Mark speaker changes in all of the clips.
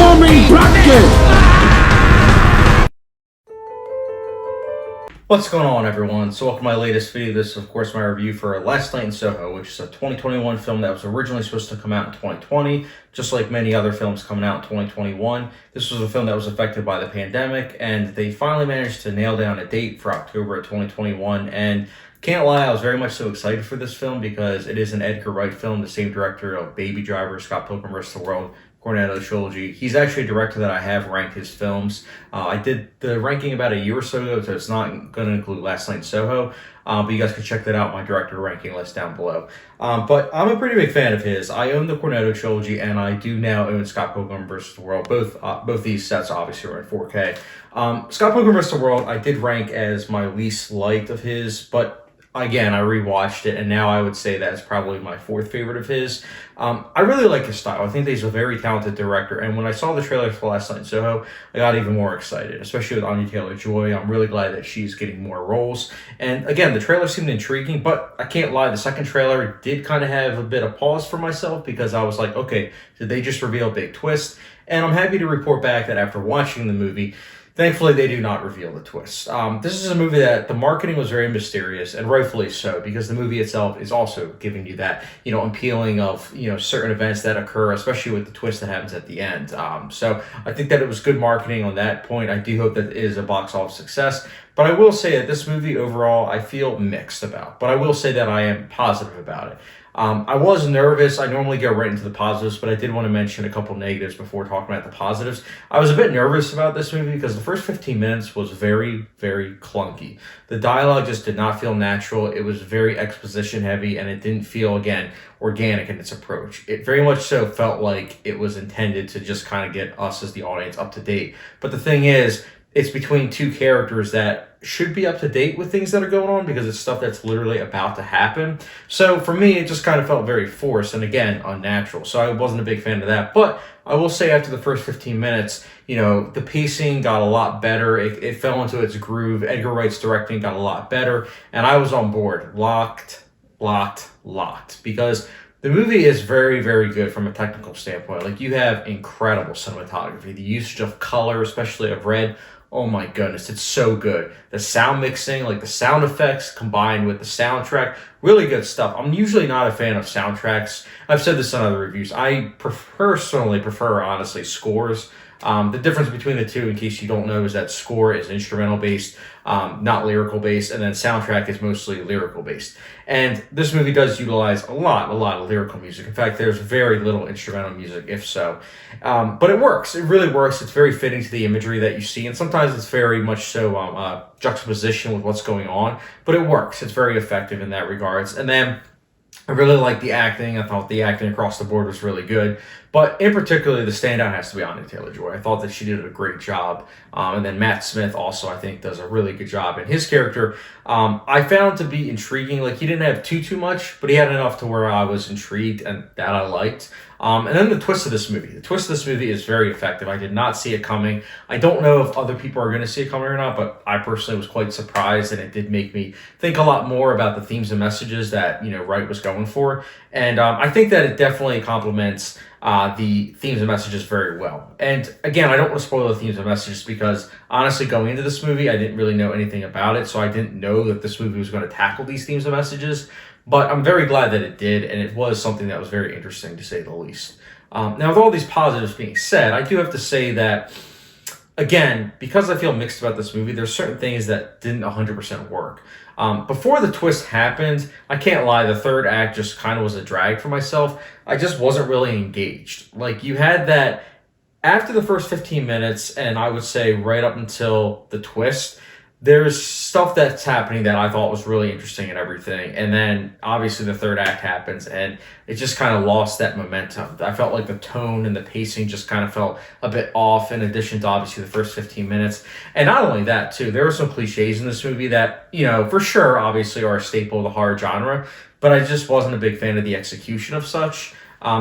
Speaker 1: transforming bracket!
Speaker 2: What's going on, everyone? So welcome to my latest video. This is, of course, my review for Last Night in Soho, which is a 2021 film that was originally supposed to come out in 2020, just like many other films coming out in 2021. This was a film that was affected by the pandemic, and they finally managed to nail down a date for October of 2021, and can't lie, I was very much so excited for this film because it is an Edgar Wright film, the same director of Baby Driver, Scott Pilgrim vs. the World, Cornetto Trilogy. He's actually a director that I have ranked his films. I did the ranking about a year or so ago, so it's not going to include Last Night in Soho, but you guys can check that out, my director ranking list down below. But I'm a pretty big fan of his. I own the Cornetto Trilogy, and I do now own Scott Pilgrim vs. the World. Both these sets obviously are in 4K. Scott Pilgrim vs. the World I did rank as my least liked of his, but again, I rewatched it, and now I would say that's probably my fourth favorite of his. I really like his style. I think that he's a very talented director, and when I saw the trailer for Last Night in Soho, I got even more excited, especially with Anya Taylor-Joy. I'm really glad that she's getting more roles. And again, the trailer seemed intriguing, but I can't lie, the second trailer did kind of have a bit of pause for myself because I was like, okay, did they just reveal a big twist? And I'm happy to report back that after watching the movie, thankfully, they do not reveal the twist. This is a movie that the marketing was very mysterious, and rightfully so, because the movie itself is also giving you that, appealing of, certain events that occur, especially with the twist that happens at the end. So I think that it was good marketing on that point. I do hope that it is a box office success. But I will say that this movie overall, I feel mixed about. But I will say that I am positive about it. I was nervous. I normally go right into the positives, but I did want to mention a couple negatives before talking about the positives. I was a bit nervous about this movie because the first 15 minutes was very, very clunky. The dialogue just did not feel natural. It was very exposition heavy, and it didn't feel, again, organic in its approach. It very much so felt like it was intended to just kind of get us as the audience up to date. But the thing is, it's between two characters that should be up to date with things that are going on because it's stuff that's literally about to happen. So for me, it just kind of felt very forced and, again, unnatural. So I wasn't a big fan of that. But I will say after the first 15 minutes, the pacing got a lot better. It fell into its groove. Edgar Wright's directing got a lot better. And I was on board. Locked. Because the movie is very, very good from a technical standpoint. Like, you have incredible cinematography. The usage of color, especially of red, oh my goodness, it's so good. The sound mixing, like the sound effects combined with the soundtrack, really good stuff. I'm usually not a fan of soundtracks. I've said this in other reviews. I personally prefer, honestly, scores. The difference between the two, in case you don't know, is that score is instrumental based, not lyrical based, and then soundtrack is mostly lyrical based. And this movie does utilize a lot of lyrical music. In fact, there's very little instrumental music, if so. But it works. It really works. It's very fitting to the imagery that you see, and sometimes it's very much so juxtaposition with what's going on, but it works. It's very effective in that regards. And then I really liked the acting. I thought the acting across the board was really good. But in particular, the standout has to be Anya Taylor-Joy. I thought that she did a great job. And then Matt Smith also, I think, does a really good job. And his character, I found to be intriguing. Like, he didn't have too much, but he had enough to where I was intrigued and that I liked. And then the twist of this movie. The twist of this movie is very effective. I did not see it coming. I don't know if other people are going to see it coming or not, but I personally was quite surprised, and it did make me think a lot more about the themes and messages that, Wright was going for. And I think that it definitely complements the themes and messages very well. And again, I don't want to spoil the themes and messages because honestly, going into this movie, I didn't really know anything about it, so I didn't know that this movie was going to tackle these themes and messages. But I'm very glad that it did, and it was something that was very interesting, to say the least. Now, with all these positives being said, I do have to say that, again, because I feel mixed about this movie, there's certain things that didn't 100% work. Before the twist happened, I can't lie, the third act just kind of was a drag for myself. I just wasn't really engaged. Like, you had that after the first 15 minutes, and I would say right up until the twist, there's stuff that's happening that I thought was really interesting and everything. And then obviously the third act happens and it just kind of lost that momentum. I felt like the tone and the pacing just kind of felt a bit off, in addition to obviously the first 15 minutes. And not only that too, there were some cliches in this movie that, for sure, obviously are a staple of the horror genre, but I just wasn't a big fan of the execution of such.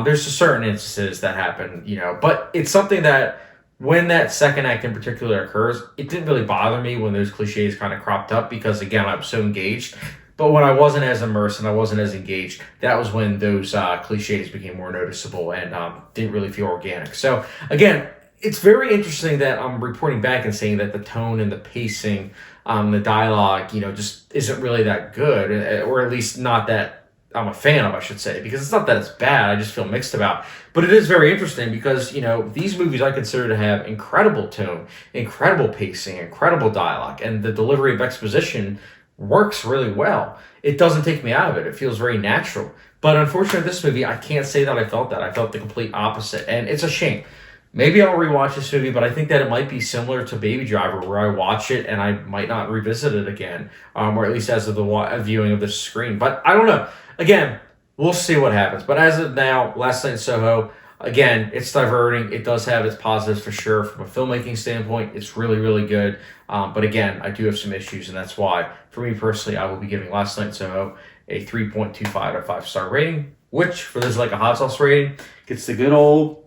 Speaker 2: There's just certain instances that happen, but it's something that, when that second act in particular occurs, it didn't really bother me when those cliches kind of cropped up because, again, I was so engaged. But when I wasn't as immersed and I wasn't as engaged, that was when those cliches became more noticeable and didn't really feel organic. So, again, it's very interesting that I'm reporting back and saying that the tone and the pacing, the dialogue, just isn't really that good, or at least not that I'm a fan of, I should say, because it's not that it's bad. I just feel mixed about. But it is very interesting because these movies I consider to have incredible tone, incredible pacing, incredible dialogue, and the delivery of exposition works really well. It doesn't take me out of it. It feels very natural. But unfortunately, this movie, I can't say that I felt that. I felt the complete opposite, and it's a shame. Maybe I'll rewatch this movie, but I think that it might be similar to Baby Driver, where I watch it and I might not revisit it again, or at least as of the viewing of this screen. But I don't know. Again, we'll see what happens. But as of now, Last Night in Soho, again, it's diverting. It does have its positives for sure. From a filmmaking standpoint, it's really, really good. But again, I do have some issues, and that's why, for me personally, I will be giving Last Night in Soho a 3.25 out of 5-star rating, which, for this like a hot sauce rating, gets the good old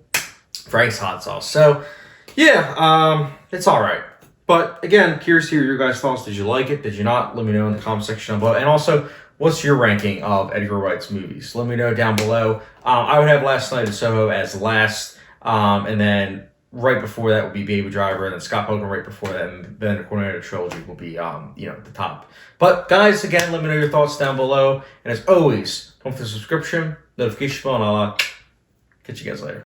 Speaker 2: Frank's hot sauce. So, yeah, it's all right. But again, curious to hear your guys' thoughts. Did you like it? Did you not? Let me know in the comment section below. And also, what's your ranking of Edgar Wright's movies? Let me know down below. I would have Last Night in Soho as last, and then right before that would be Baby Driver, and then Scott Pilgrim right before that, and then the Cornetto trilogy will be, the top. But guys, again, let me know your thoughts down below. And as always, don't forget the subscription, notification bell, and I'll catch you guys later.